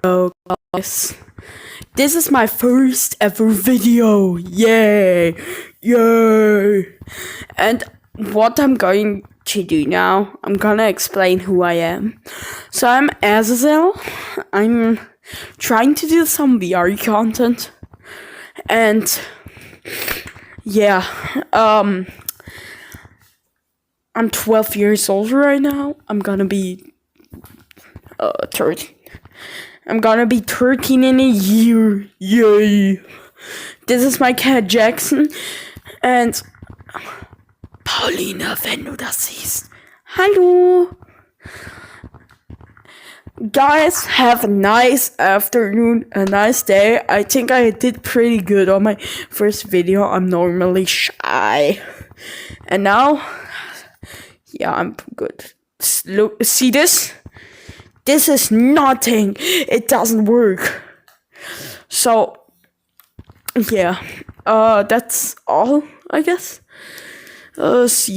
Oh guys, this is my first ever video. Yay! Yay! And what I'm going to do now, I'm gonna explain who I am. So I'm Azazel. I'm trying to do some VR content. And yeah, I'm 12 years old right now. I'm gonna be 13. I'm gonna be 13 in a year. Yay! This is my cat Jackson. And Paulina, wenn du das siehst. Hallo! Guys, have a nice afternoon, a nice day. I think I did pretty good on my first video. I'm normally shy. And now, yeah, I'm good. Look, see this? This is nothing. It doesn't work. So, yeah. That's all, I guess. See you.